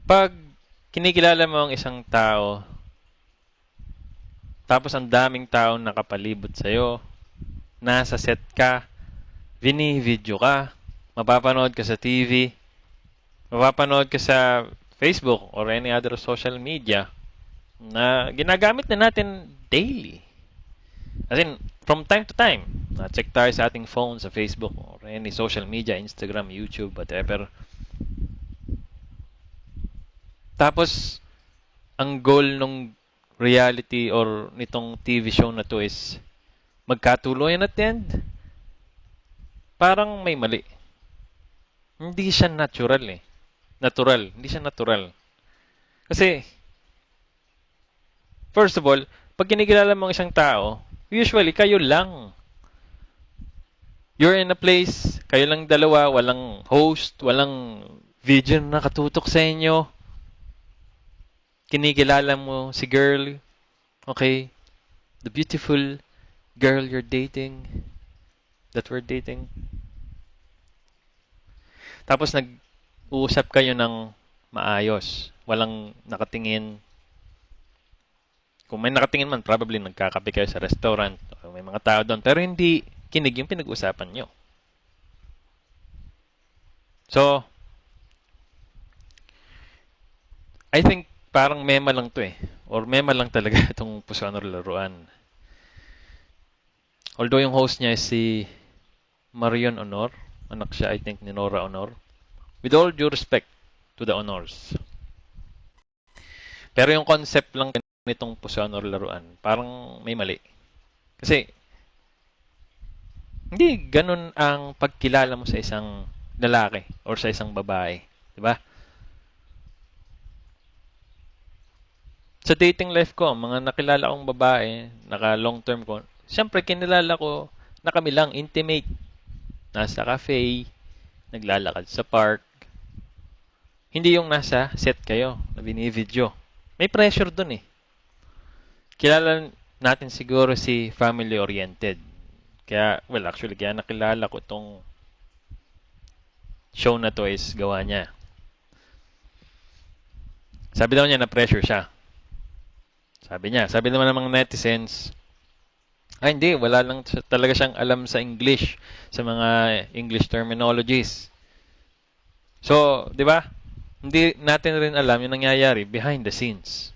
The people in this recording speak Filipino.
Pag kinikilala mo ang isang tao, tapos ang daming taong nakapalibot sa'yo, nasa set ka, vini-video ka, mapapanood ka sa TV, mapapanood ka sa Facebook or any other social media na ginagamit na natin daily. As in, from time to time, na-check tayo sa ating phone, sa Facebook, or any social media, Instagram, YouTube, whatever. Tapos, ang goal ng reality or nitong TV show na to is magkatuloyan at the end. Parang may mali. Hindi siya natural eh. Natural. Hindi siya natural. Kasi, first of all, pag kinikilala mo ang isang tao, usually kayo lang. You're in a place, kayo lang dalawa, walang host, walang video na nakatutok sa inyo. Kinikilala mo si girl, okay? The beautiful girl you're dating, that we're dating. Tapos nag-uusap kayo ng maayos. Walang nakatingin. Kung may nakatingin man, probably nagkakape kayo sa restaurant. O may mga tao doon. Pero hindi kinig yung pinag-usapan nyo. So, I think parang mema lang to eh. Or mema lang talaga itong Puso Honor Laruan. Although yung host niya is si Marion Honor. Anak siya, I think, ni Nora Honor. With all due respect to the Honors. Pero yung concept lang nitong Puso Honor Laruan, parang may mali. Kasi, hindi ganun ang pagkilala mo sa isang lalaki or sa isang babae. Diba? Sa dating life ko, mga nakilala kong babae, naka long term ko, siyempre kinilala ko na kami lang, intimate. Nasa cafe, naglalakad sa park. Hindi yung nasa set kayo, na bini-video. May pressure dun eh. Kilala natin siguro si family-oriented. Kaya, well, actually, kaya nakilala ko tong show na to is gawa niya. Sabi daw niya na pressure siya. Sabi niya. Sabi naman ng mga netizens, ay hindi, wala lang talaga siyang alam sa English, sa mga English terminologies. So, di ba? Hindi natin rin alam yung nangyayari behind the scenes.